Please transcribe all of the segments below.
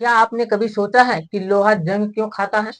क्या आपने कभी सोचा है कि लोहा जंग क्यों खाता है?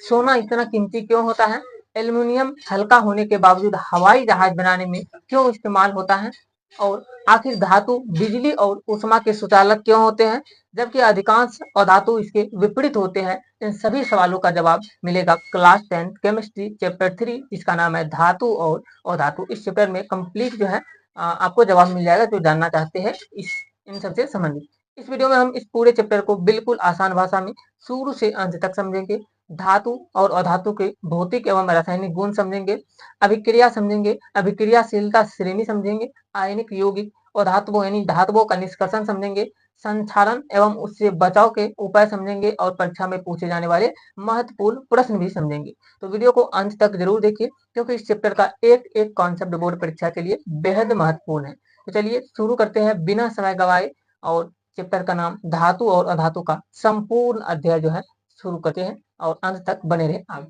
सोना इतना कीमती क्यों होता है? एल्युमिनियम हल्का होने के बावजूद हवाई जहाज बनाने में क्यों इस्तेमाल होता है? और आखिर धातु बिजली और ऊष्मा के सुचालक क्यों होते हैं, जबकि अधिकांश अधातु इसके विपरीत होते हैं? इन सभी सवालों का जवाब मिलेगा क्लास 10 केमिस्ट्री चैप्टर 3, जिसका नाम है धातु और अधातु। इस चैप्टर में कंप्लीट जो है आपको जवाब मिल जाएगा जो जानना चाहते हैं इस इन सबसे संबंधित। इस वीडियो में हम इस पूरे चैप्टर को बिल्कुल आसान भाषा में शुरू से अंत तक समझेंगे। धातु और अधातु के भौतिक एवं रासायनिक गुण समझेंगे, अभिक्रिया समझेंगे, अभिक्रियाशीलता श्रेणी समझेंगे, आयनिक यौगिक और धातुओं यानी धातुओं का निष्कर्षण समझेंगे, संक्षारण एवं उससे बचाव के उपाय समझेंगे और परीक्षा में पूछे जाने वाले महत्वपूर्ण प्रश्न भी समझेंगे। तो वीडियो को अंत तक जरूर देखिए, क्योंकि इस चैप्टर का एक एक कॉन्सेप्ट बोर्ड परीक्षा के लिए बेहद महत्वपूर्ण है। तो चलिए शुरू करते हैं बिना समय गवाए और चैप्टर का नाम धातु और अधातु का संपूर्ण अध्याय जो है शुरू करते हैं और अंत तक बने रहे आप।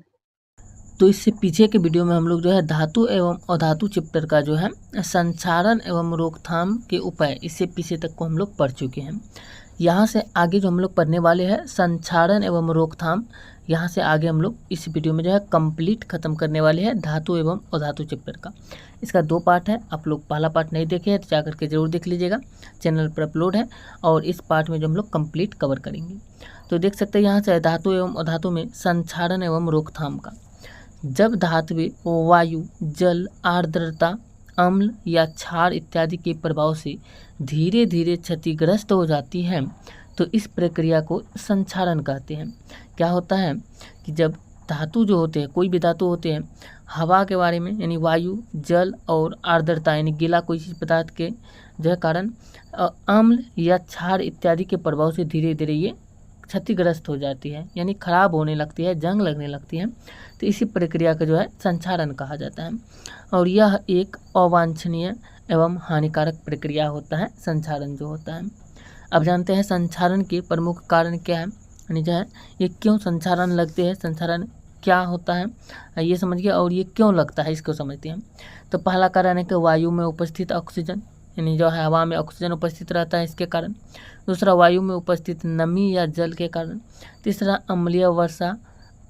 तो इससे पीछे के वीडियो में हम लोग जो है धातु एवं अधातु चैप्टर का जो है संक्षारण एवं रोकथाम के उपाय इससे पीछे तक को हम लोग पढ़ चुके हैं। यहाँ से आगे जो हम लोग पढ़ने वाले हैं संक्षारण एवं रोकथाम, यहाँ से आगे हम लोग इस वीडियो में जो है कंप्लीट खत्म करने वाले हैं धातु एवं अधातु चैप्टर का। इसका 2 पार्ट है, आप लोग पहला पार्ट नहीं देखे हैं तो जाकर के जरूर देख लीजिएगा, चैनल पर अपलोड है। और इस पार्ट में जो हम लोग कंप्लीट कवर करेंगे, तो देख सकते हैं यहाँ से धातु एवं अधातु में संक्षारण एवं रोकथाम का। जब धातुएं वायु, जल, आर्द्रता, अम्ल या क्षार इत्यादि के प्रभाव से धीरे धीरे क्षतिग्रस्त हो जाती हैं तो इस प्रक्रिया को संक्षारण कहते हैं। क्या होता है कि जब धातु जो होते हैं, कोई भी धातु होते हैं, हवा के बारे में यानी वायु, जल और आर्द्रता यानी गीला कोई चीज़ पदार्थ के जो कारण अम्ल या क्षार इत्यादि के प्रभाव से धीरे धीरे ये क्षतिग्रस्त हो जाती है, यानी खराब होने लगती है, जंग लगने लगती है। तो इसी प्रक्रिया का जो है संक्षारण कहा जाता है और यह एक अवांछनीय एवं हानिकारक प्रक्रिया होता है संक्षारण जो होता है। अब जानते हैं संक्षारण के प्रमुख कारण क्या है, यानी जो है ये क्यों संक्षारण लगते हैं, संक्षारण क्या होता है ये समझिए और ये क्यों लगता है इसको समझते हैं। तो पहला कारण है कि वायु में उपस्थित ऑक्सीजन, यानी जो है हवा में ऑक्सीजन उपस्थित रहता है इसके कारण। दूसरा वायु में उपस्थित नमी या जल के कारण। तीसरा अम्लीय वर्षा,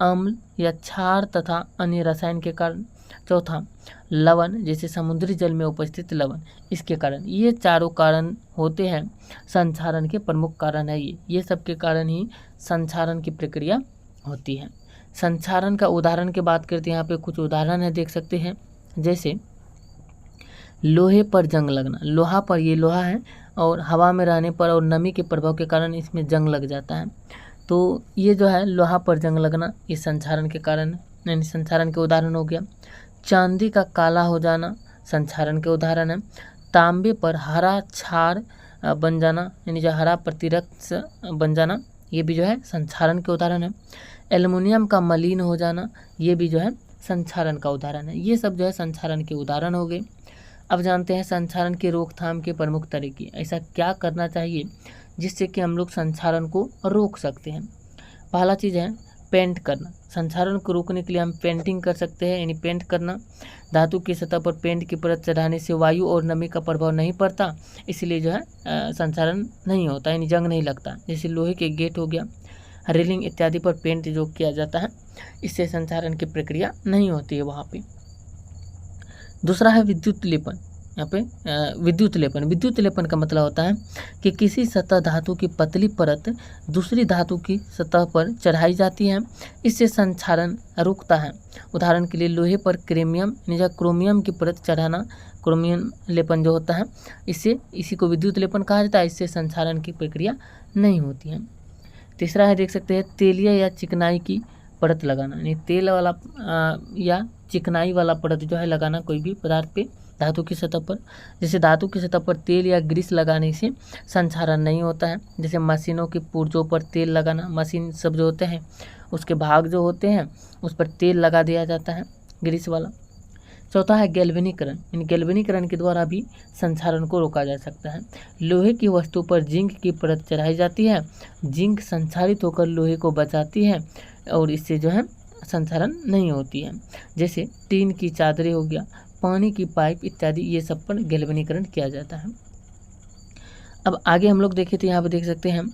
अम्ल या क्षार तथा अन्य रसायन के कारण। चौथा लवण, जैसे समुद्री जल में उपस्थित लवण, इसके कारण। ये चारों कारण होते हैं संक्षारण के प्रमुख कारण है ये सब के कारण ही संक्षारण की प्रक्रिया होती है। संक्षारण का उदाहरण की बात करते हैं, यहाँ पे कुछ उदाहरण है देख सकते हैं। जैसे लोहे पर जंग लगना, लोहा पर, ये लोहा है और हवा में रहने पर और नमी के प्रभाव के कारण इसमें जंग लग जाता है, तो ये जो है लोहा पर जंग लगना ये संक्षारण के कारण यानी संक्षारण के उदाहरण हो गया। चांदी का काला हो जाना संक्षारण के उदाहरण है। तांबे पर हरा क्षार बन जाना यानी जो हरा प्रतिरक्त बन जाना, ये भी जो है संक्षारण के उदाहरण है। एल्युमिनियम का मलिन हो जाना, ये भी जो है संक्षारण का उदाहरण है। ये सब जो है संक्षारण के उदाहरण हो गए। अब जानते हैं संक्षारण के रोकथाम के प्रमुख तरीके, ऐसा क्या करना चाहिए जिससे कि हम लोग संक्षारण को रोक सकते हैं। पहला चीज़ है पेंट करना। संक्षारण को रोकने के लिए हम पेंटिंग कर सकते हैं, यानी पेंट करना। धातु की सतह पर पेंट की परत चढ़ाने से वायु और नमी का प्रभाव नहीं पड़ता, इसलिए जो है संक्षारण नहीं होता, यानी जंग नहीं लगता। जैसे लोहे के गेट हो गया, रेलिंग इत्यादि पर पेंट जो किया जाता है, इससे संक्षारण की प्रक्रिया नहीं होती है वहाँ पे। दूसरा है विद्युत लेपन। यहाँ पे विद्युत लेपन, विद्युत लेपन का मतलब होता है कि किसी सतह धातु की पतली परत दूसरी धातु की सतह पर चढ़ाई जाती है, इससे संक्षारण रुकता है। उदाहरण के लिए लोहे पर क्रोमियम यानी क्रोमियम की परत चढ़ाना, क्रोमियम लेपन जो होता है, इससे इसी को विद्युत लेपन कहा जाता है, इससे संक्षारण की प्रक्रिया नहीं होती है। तीसरा है देख सकते हैं तेलिया या चिकनाई की परत लगाना, यानी तेल वाला या चिकनाई वाला परत जो है लगाना कोई भी पदार्थ पे धातु की सतह पर। जैसे धातु की सतह पर तेल या ग्रीस लगाने से संक्षारण नहीं होता है। जैसे मशीनों के पुर्जों पर तेल लगाना, मशीन सब जो होते हैं उसके भाग जो होते हैं उस पर तेल लगा दिया जाता है ग्रीस वाला। चौथा है गैल्वेनीकरण, इन गैल्वेनीकरण के द्वारा भी संक्षारण को रोका जा सकता है। लोहे की वस्तु पर जिंक की परत चढ़ाई जाती है, जिंक संक्षारित होकर लोहे को बचाती है और इससे जो है संक्षारण नहीं होती है। जैसे टीन की चादरें हो गया, पानी की पाइप इत्यादि, ये सब पर गैल्वेनीकरण किया जाता है। अब आगे हम लोग देखें तो यहाँ पे देख सकते हैं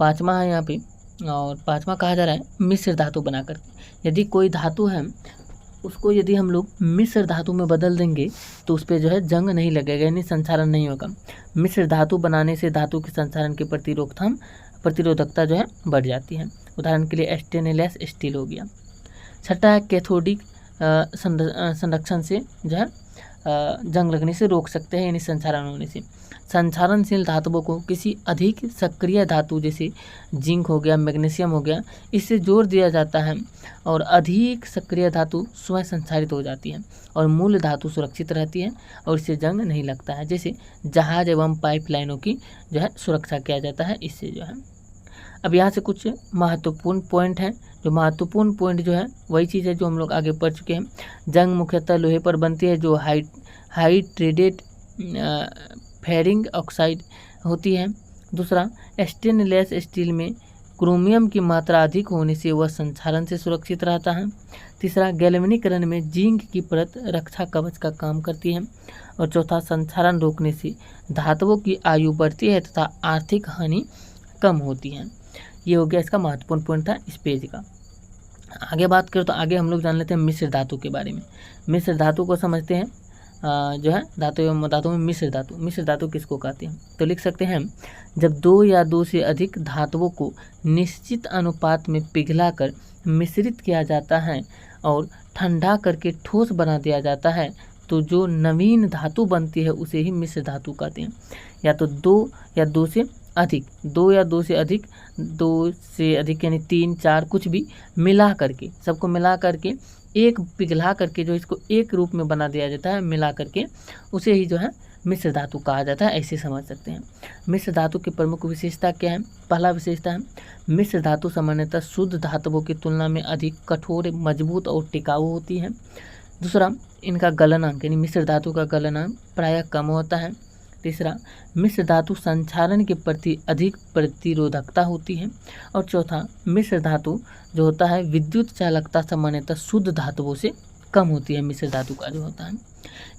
5वां है यहाँ पे और पाँचवा कहा जा रहा है मिश्र धातु बनाकर। यदि कोई धातु है उसको यदि हम लोग मिश्र धातु में बदल देंगे तो उस पर जो है जंग नहीं लगेगा, यानी संचारण नहीं होगा। मिश्र धातु बनाने से धातु के संचारण की प्रतिरोधकता जो है बढ़ जाती है। उदाहरण के लिए स्टेनलेस स्टील हो गया। छठा है कैथोडिक संरक्षण से जो है जंग लगने से रोक सकते हैं, यानी संचारण होने से। संचारणशील धातुओं को किसी अधिक सक्रिय धातु जैसे जिंक हो गया, मैग्नीशियम हो गया, इससे जोड़ दिया जाता है और अधिक सक्रिय धातु स्वयं संचारित हो जाती है और मूल धातु सुरक्षित रहती है और इससे जंग नहीं लगता है। जैसे जहाज एवं पाइपलाइनों की जो है सुरक्षा किया जाता है इससे जो है। अब यहाँ से कुछ महत्वपूर्ण पॉइंट हैं। जो महत्वपूर्ण पॉइंट जो है वही चीज़ है जो हम लोग आगे पढ़ चुके हैं। जंग मुख्यतः लोहे पर बनती है जो हाइड्रेटेड फेरिक ऑक्साइड होती है। दूसरा, स्टेनलेस स्टील में क्रोमियम की मात्रा अधिक होने से वह संचारण से सुरक्षित रहता है। तीसरा, गैल्वेनीकरण में जिंक की परत रक्षा कवच का काम करती है। और चौथा, संचारण रोकने से धातुओं की आयु बढ़ती है तथा आर्थिक हानि कम होती है। ये हो गया इसका महत्वपूर्ण पॉइंट था इस पेज का। आगे बात करें तो आगे हम लोग जान लेते हैं मिश्र धातु के बारे में। मिश्र धातु को समझते हैं। जो है धातु में मिश्र धातु किसको कहते हैं? तो लिख सकते हैं, जब दो या दो से अधिक धातुओं को निश्चित अनुपात में पिघलाकर मिश्रित किया जाता है और ठंडा करके ठोस बना दिया जाता है तो जो नवीन धातु बनती है उसे ही मिश्र धातु कहते हैं। या तो दो से अधिक यानी 3, 4 कुछ भी मिला करके, सबको मिला करके एक पिघला करके जो इसको एक रूप में बना दिया जाता है, मिला करके उसे ही जो है मिश्र धातु कहा जाता है। ऐसे समझ सकते हैं। मिश्र धातु की प्रमुख विशेषता क्या है? पहला विशेषता है मिश्र धातु सामान्यतः शुद्ध धातुओं की तुलना में अधिक कठोर, मजबूत और टिकाऊ होती है। दूसरा, इनका गलनांक यानी मिश्र धातु का गलनांक प्रायः कम होता है। तीसरा, मिश्र धातु संचारण के प्रति अधिक प्रतिरोधकता होती है। और चौथा, मिश्र धातु जो होता है विद्युत चालकता सामान्यतः शुद्ध धातुओं से कम होती है। मिश्र धातु का जो होता है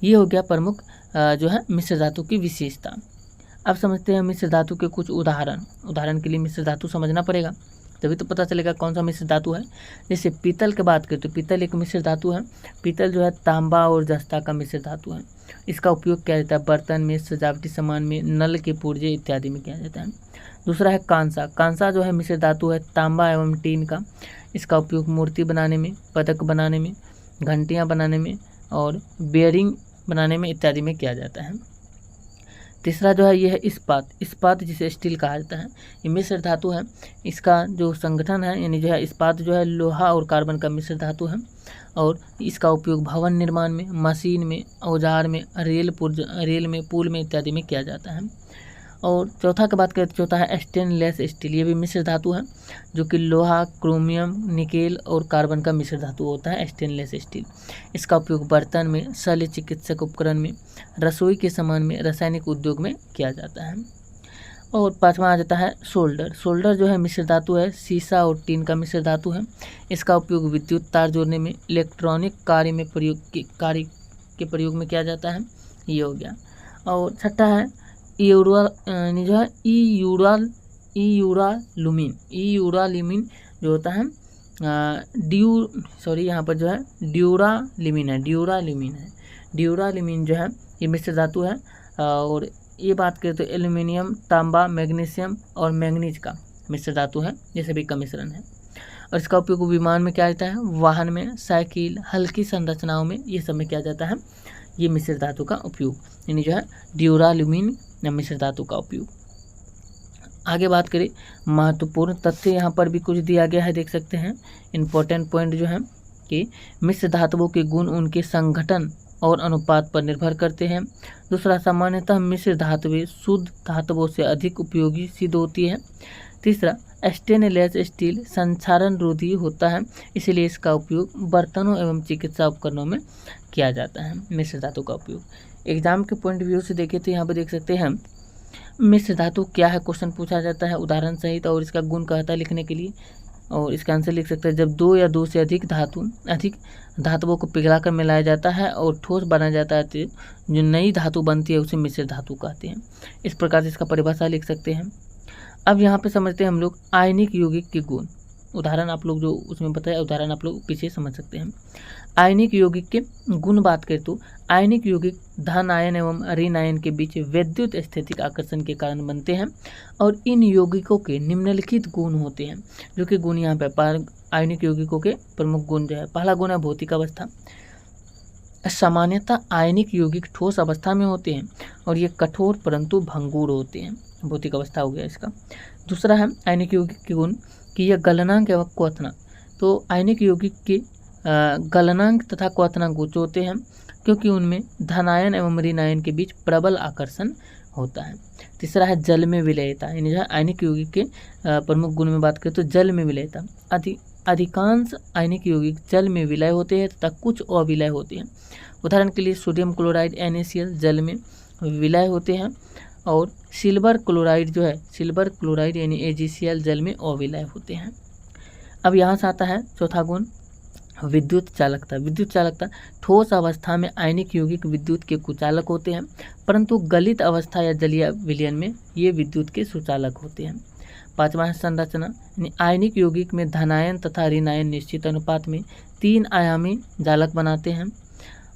ये हो गया प्रमुख जो है मिश्र धातु की विशेषता। अब समझते हैं मिश्र धातु के कुछ उदाहरण के लिए मिश्र धातु समझना पड़ेगा, तभी तो पता चलेगा कौन सा मिश्र धातु है। जैसे पीतल की बात करें तो पीतल एक मिश्र धातु है। पीतल जो है तांबा और जस्ता का मिश्र धातु है। इसका उपयोग किया जाता है बर्तन में, सजावटी सामान में, नल के पुर्जे इत्यादि में किया जाता है। दूसरा है कांसा जो है मिश्र धातु है तांबा एवं टीन का। इसका उपयोग मूर्ति बनाने में, पदक बनाने में, घंटियाँ बनाने में और बेयरिंग बनाने में इत्यादि में किया जाता है। तीसरा जो है ये है इस्पात जिसे स्टील कहा जाता है। ये मिश्र धातु है। इसका जो संगठन है यानी जो है इस्पात जो है लोहा और कार्बन का मिश्र धातु है और इसका उपयोग भवन निर्माण में, मशीन में, औजार में, रेल में, पुल में इत्यादि में किया जाता है। और चौथा की बात करें तो चौथा है स्टेनलेस स्टील। ये भी मिश्र धातु है जो कि लोहा, क्रोमियम, निकेल और कार्बन का मिश्र धातु होता है स्टेनलेस स्टील। इसका उपयोग बर्तन में, शल्य चिकित्सक उपकरण में, रसोई के सामान में, रासायनिक उद्योग में किया जाता है। और पांचवा आ जाता है सोल्डर जो है मिश्र धातु है, सीसा और टीन का मिश्र धातु है। इसका उपयोग विद्युत तार जोड़ने में, इलेक्ट्रॉनिक कार्य के प्रयोग में किया जाता है। ये हो गया। और छठा है यूराल्यूमिन जो होता है यहाँ पर जो है ड्यूराल्यूमिन जो है ये मिश्र धातु है। और ये बात करें तो एल्यूमिनियम, तांबा, मैग्नीशियम और मैंगनीज का मिश्र धातु है। ये सभी का मिश्रण है और इसका उपयोग विमान में किया जाता है, वाहन में, साइकिल, हल्की संरचनाओं में, ये सब में किया जाता है ये मिश्र धातु का उपयोग, यानी जो है ड्यूराल्यूमिन मिश्र धातु का उपयोग। आगे बात करें महत्वपूर्ण तथ्य यहाँ पर भी कुछ दिया गया है, देख सकते हैं। इंपॉर्टेंट पॉइंट जो है कि मिश्र धातुओं के गुण उनके संगठन और अनुपात पर निर्भर करते हैं। दूसरा, सामान्यतः मिश्र धातुएं शुद्ध धातुओं से अधिक उपयोगी सिद्ध होती है। तीसरा, स्टेनलेस स्टील संचारण रोधी होता है, इसलिए इसका उपयोग बर्तनों एवं चिकित्सा उपकरणों में किया जाता है मिश्र धातु का उपयोग। एग्जाम के पॉइंट व्यू से देखें तो यहाँ पर देख सकते हैं मिश्र धातु क्या है, क्वेश्चन पूछा जाता है उदाहरण सहित और इसका गुण कहता है लिखने के लिए। और इसका आंसर लिख सकते हैं, जब दो या दो से अधिक धातुओं को पिघलाकर मिलाया जाता है और ठोस बनाया जाता है तो जो नई धातु बनती है उसे मिश्र धातु कहते हैं। इस प्रकार से इसका परिभाषा लिख सकते हैं। अब यहाँ पे समझते हैं हम लोग आयनिक यौगिक के गुण। उदाहरण आप लोग जो उसमें बताया उदाहरण आप लोग पीछे समझ सकते हैं। आयनिक यौगिक के गुण बात करें तो आयनिक यौगिक धन आयन एवं ऋण आयन के बीच विद्युत स्थितिक आकर्षण के कारण बनते हैं और इन यौगिकों के निम्नलिखित गुण होते हैं। जो कि गुण यहाँ पे आयनिक यौगिकों के प्रमुख गुण जो है, पहला गुण है भौतिक अवस्था। सामान्यतः आयनिक यौगिक ठोस अवस्था में होते हैं और ये कठोर परंतु भंगुर होते हैं, भौतिक अवस्था हो गया इसका। दूसरा है आयनिक यौगिक के गुण कि यह गलनांक एवं क्वथनांक। तो आयनिक यौगिक के गलनांक तथा क्वथनांक उच्च होते हैं क्योंकि उनमें धनायन एवं ऋण आयन के बीच प्रबल आकर्षण होता है। तीसरा है जल में विलयता, यानी जो आयनिक यौगिक के प्रमुख गुण में बात करें तो जल में विलयता। अधिकांश आयनिक यौगिक जल में विलय होते हैं तथा कुछ अविलय होते हैं। उदाहरण के लिए सोडियम क्लोराइड NaCl जल में विलय होते हैं और सिल्वर क्लोराइड जो है, सिल्वर क्लोराइड यानी AgCl जल में अविलय होते हैं। अब यहाँ से आता है चौथा गुण विद्युत चालकता। विद्युत चालकता ठोस अवस्था में आयनिक यौगिक विद्युत के कुचालक होते हैं परंतु गलित अवस्था या जलीय विलयन में ये विद्युत के सुचालक होते हैं। पांचवा है संरचना, यानी आयनिक यौगिक में धनायन तथा ऋण आयन निश्चित अनुपात में 3 आयामी जालक बनाते हैं।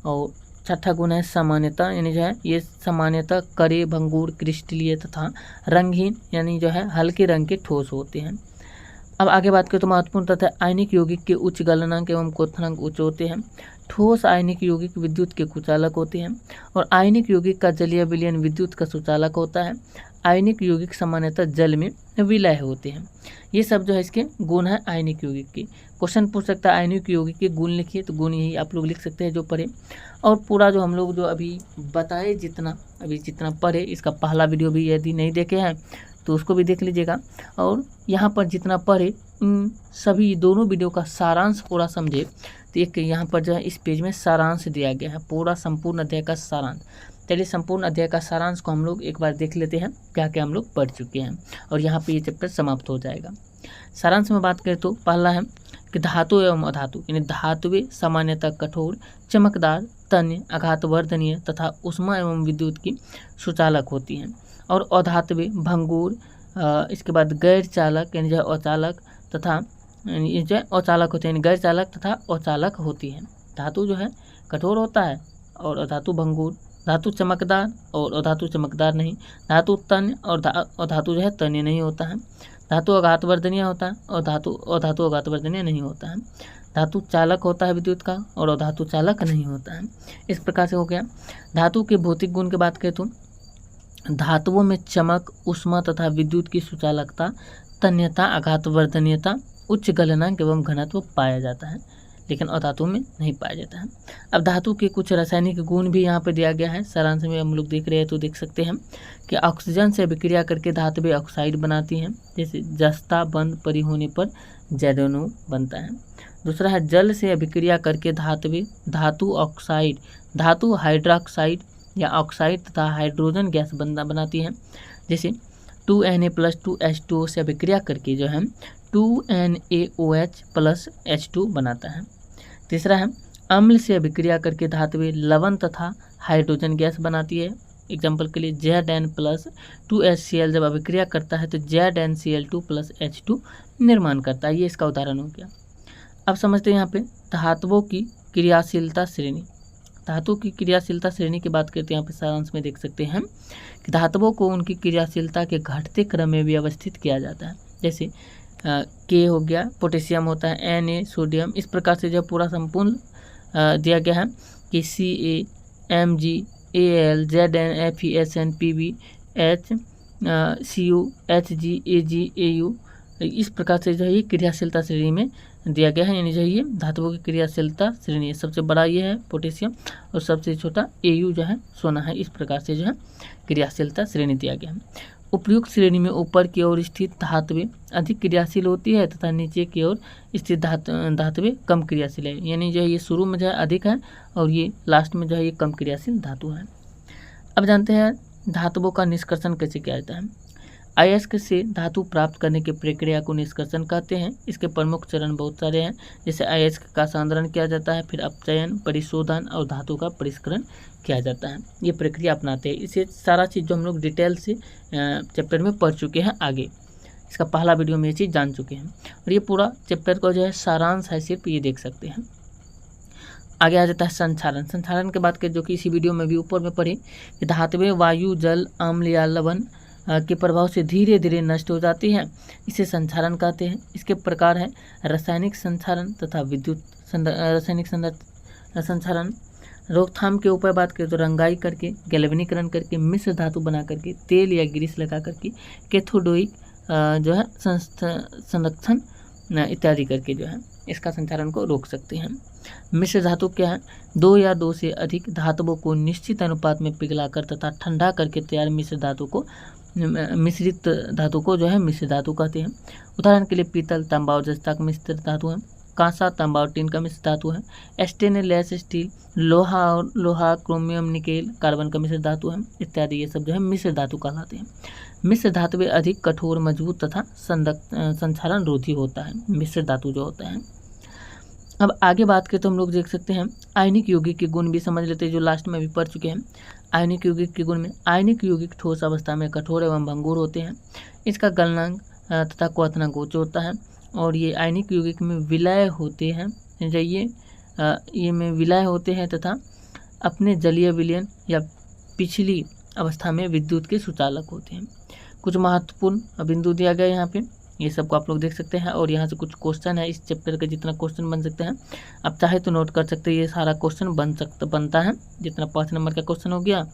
और छठा गुण है सामान्यता, यानी जो है ये सामान्यतः करे, भंगुर, क्रिस्टलीय तथा रंगहीन यानी जो है हल्के रंग के ठोस होते हैं। अब आगे बात करें तो महत्वपूर्ण तथ्य आयनिक यौगिक के उच्च गलनांक एवं क्वथनांक उच्च होते हैं। ठोस आयनिक यौगिक विद्युत के कुचालक होते हैं और आयनिक यौगिक का जलीय विलयन विद्युत का सुचालक होता है। आयनिक यौगिक सामान्यतः जल में विलय होते हैं। ये सब जो है इसके गुण है आयनिक यौगिक के। क्वेश्चन पूछ सकता है आयनिक यौगिक के गुण लिखिए, तो गुण यही आप लोग लिख सकते हैं जो पढ़े। और पूरा जो हम लोग जो अभी बताए जितना पढ़े, इसका पहला वीडियो भी यदि नहीं देखे हैं तो उसको भी देख लीजिएगा। और यहाँ पर जितना पढ़े इन सभी दोनों वीडियो का सारांश पूरा समझे तो एक यहाँ पर जो है इस पेज में सारांश दिया गया है, पूरा संपूर्ण अध्याय का सारांश। चलिए संपूर्ण अध्याय का सारांश को हम लोग एक बार देख लेते हैं, क्या क्या हम लोग पढ़ चुके हैं और यहाँ पे ये चैप्टर समाप्त हो जाएगा। सारांश में बात करें तो पहला है कि धातु एवं अधातु, यानी धातुएं सामान्यतः कठोर, चमकदार, तन्य, आघातवर्धनीय तथा ऊष्मा एवं विद्युत की सुचालक होती हैं और अधातुएं भंगुर, इसके बाद गैर चालक यानी जो अचालक तथा ये जो अचालक होते हैं, गैर चालक तथा अचालक होती हैं। धातु जो है कठोर होता है और अधातु भंगुर, धातु चमकदार और अधातु चमकदार नहीं, धातु तन्य और धातु जो है तन्य नहीं होता है, धातु आघातवर्धनीय होता है और धातु आघातवर्धनीय नहीं होता है, धातु चालक होता है विद्युत का और धातु चालक नहीं होता है। इस प्रकार से हो गया। धातु के भौतिक गुण की बात करें तो धातुओं में चमक, ऊष्मा तथा विद्युत की सुचालकता, तन्यता, आघातवर्धनीयता, उच्च गलनांक एवं घनत्व पाया जाता है, लेकिन अधातु में नहीं पाया जाता है। अब धातु के कुछ रासायनिक गुण भी यहाँ पे दिया गया है। सारांश में हम लोग देख रहे हैं तो देख सकते हैं कि ऑक्सीजन से अभिक्रिया करके धातुएं ऑक्साइड बनाती हैं, जैसे जस्ता बंद परी होने पर जैडोनो बनता है। दूसरा है जल से अभिक्रिया करके धातुएं धातु ऑक्साइड, धातु हाइड्रोक्साइड या ऑक्साइड तथा हाइड्रोजन गैस बनाती हैं, जैसे 2Na+2H2O से अभिक्रिया करके जो है 2NaOH+H2 बनाता है। तीसरा है अम्ल से अभिक्रिया करके धातुएं लवण तथा हाइड्रोजन गैस बनाती है। एग्जाम्पल के लिए Zn+2HCl जब अभिक्रिया करता है तो ZnCl2+H2 निर्माण करता है। ये इसका उदाहरण हो गया। अब समझते हैं यहाँ पे धातुओं की क्रियाशीलता श्रेणी। धातु की क्रियाशीलता श्रेणी की बात करते हैं, यहाँ पे सारांश में देख सकते हैं कि धातुओं को उनकी क्रियाशीलता के घटते क्रम में व्यवस्थित किया जाता है। जैसे K हो गया, पोटेशियम होता है, Na सोडियम, इस प्रकार से जो पूरा संपूर्ण दिया गया है कि Ca, Mg, Al, Zn, FeSn, Pb, H, Cu, Hg, Ag, Au, इस प्रकार से जो है ये क्रियाशीलता श्रेणी में दिया गया है। यानी जो ये धातुओं की क्रियाशीलता श्रेणी है, सबसे बड़ा ये है पोटेशियम और सबसे छोटा Au जो है सोना है। इस प्रकार से जो है क्रियाशीलता श्रेणी दिया गया है। उपयुक्त श्रेणी में ऊपर की ओर स्थित धातुएं अधिक क्रियाशील होती है तथा नीचे की ओर स्थित धातुएं कम क्रियाशील है। यानी जो है ये शुरू में जो है अधिक है और ये लास्ट में जो है ये कम क्रियाशील धातु है। अब जानते हैं धातुओं का निष्कर्षण कैसे किया जाता है। अयस्क से धातु प्राप्त करने की प्रक्रिया को निष्कर्षण कहते हैं। इसके प्रमुख चरण बहुत सारे हैं, जैसे अयस्क का सांद्रण किया जाता है, फिर अपचयन, परिशोधन और धातु का परिष्करण किया जाता है। ये प्रक्रिया अपनाते हैं। इसे सारा चीज़ जो हम लोग डिटेल से चैप्टर में पढ़ चुके हैं आगे। इसका पहला वीडियो में ये चीज़ जान चुके हैं। और ये पूरा चैप्टर का जो है सारांश है, सिर्फ ये देख सकते हैं। आगे आ जाता है संक्षारण। संक्षारण की बात करें जो कि इसी वीडियो में भी ऊपर में पढ़े कि धातुएं वायु, जल, अम्ल या लवण के प्रभाव से धीरे धीरे नष्ट हो जाती हैं, इसे संक्षारण कहते हैं। इसके प्रकार है रासायनिक संक्षारण तथा विद्युत रासायनिक संक्षारण। रोकथाम के उपाय बात करें तो रंगाई करके, गैल्वेनीकरण करके, मिश्र धातु बना करके, तेल या ग्रीस लगा करके, कैथोडोइक जो है संरक्षण इत्यादि करके जो है इसका संचारण को रोक सकते हैं। मिश्र धातु क्या है? 2 या 2 से अधिक धातुओं को निश्चित अनुपात में पिघलाकर तथा ठंडा करके तैयार मिश्रित धातु को जो है मिश्र धातु कहते हैं। उदाहरण के लिए पीतल, तांबा और जस्ता का मिश्रित धातु है। कांसा, तांबा और टीन का मिश्रित धातु है। स्टेनलेस स्टील, लोहा, क्रोमियम, निकेल, कार्बन का मिश्रित धातु है इत्यादि। ये सब जो है मिश्र धातु कहलाते हैं। मिश्र धातु में अधिक कठोर, मजबूत तथा संक्षारण रोधी होता है मिश्र धातु जो होता है। अब आगे बात करें तो हम लोग देख सकते हैं आयनिक यौगिक के गुण भी समझ लेते हैं, जो लास्ट में भी पढ़ चुके हैं। आयनिक यौगिक के गुण में आयनिक यौगिक ठोस अवस्था में कठोर एवं भंगुर होते हैं। इसका गलनांक तथा क्वथनांक उच्च होता है और ये आयनिक यौगिक में विलय होते हैं। ये में विलय होते हैं तथा अपने जलीय विलयन या पिछली अवस्था में विद्युत के सुचालक होते हैं। कुछ महत्वपूर्ण बिंदु दिया गया यहाँ पे, ये सबको आप लोग देख सकते हैं। और यहाँ से कुछ क्वेश्चन है, इस चैप्टर का जितना क्वेश्चन बन सकते हैं आप चाहे तो नोट कर सकते हैं। ये सारा क्वेश्चन बनता है, जितना 5 नंबर का क्वेश्चन हो गया,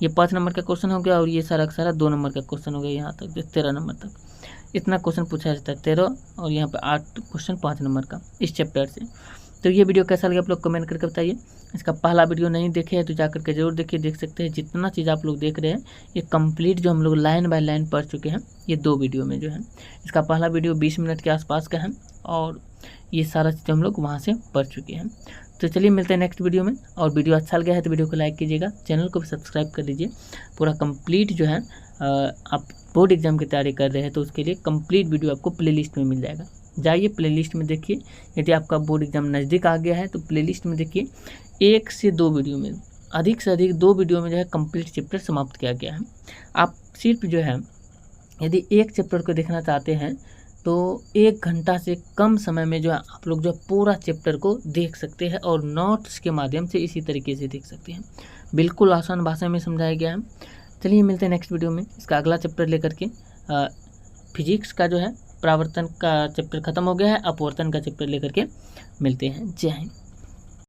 ये 5 नंबर का क्वेश्चन हो गया और ये सारा 2 नंबर का क्वेश्चन हो गया, यहाँ तक 13 नंबर तक इतना क्वेश्चन पूछा जाता है। 13 और यहाँ पे 8 क्वेश्चन 5 नंबर का इस चैप्टर से। तो ये वीडियो कैसा लगा आप लोग कमेंट करके बताइए। इसका पहला वीडियो नहीं देखे हैं तो जाकर के जरूर देखिए, देख सकते हैं जितना चीज़ आप लोग देख रहे हैं ये कंप्लीट जो हम लोग लाइन बाय लाइन पढ़ चुके हैं ये 2 वीडियो में जो है। इसका पहला वीडियो 20 मिनट के आसपास का है और ये सारा चीज़ हम लोग वहाँ से पढ़ चुके हैं। तो चलिए मिलते हैं नेक्स्ट वीडियो में। और वीडियो अच्छा लगा है तो वीडियो को लाइक कीजिएगा, चैनल को भी सब्सक्राइब कर लीजिए। पूरा कंप्लीट जो है आप बोर्ड एग्जाम की तैयारी कर रहे हैं तो उसके लिए कंप्लीट वीडियो आपको प्लेलिस्ट में मिल जाएगा। जाइए प्लेलिस्ट में देखिए, यदि आपका बोर्ड एग्जाम नज़दीक आ गया है तो प्लेलिस्ट में देखिए 1 से 2 वीडियो में, अधिक से अधिक 2 वीडियो में जो है कंप्लीट चैप्टर समाप्त किया गया है। आप सिर्फ जो है यदि एक चैप्टर को देखना चाहते हैं तो 1 घंटा से कम समय में जो है आप लोग जो पूरा चैप्टर को देख सकते हैं और नोट्स के माध्यम से इसी तरीके से देख सकते हैं। बिल्कुल आसान भाषा में समझाया गया है। चलिए मिलते हैं नेक्स्ट वीडियो में। इसका अगला चैप्टर लेकर के फिजिक्स का जो है परावर्तन का चैप्टर खत्म हो गया है, अपवर्तन का चैप्टर लेकर के मिलते हैं। जय हिंद।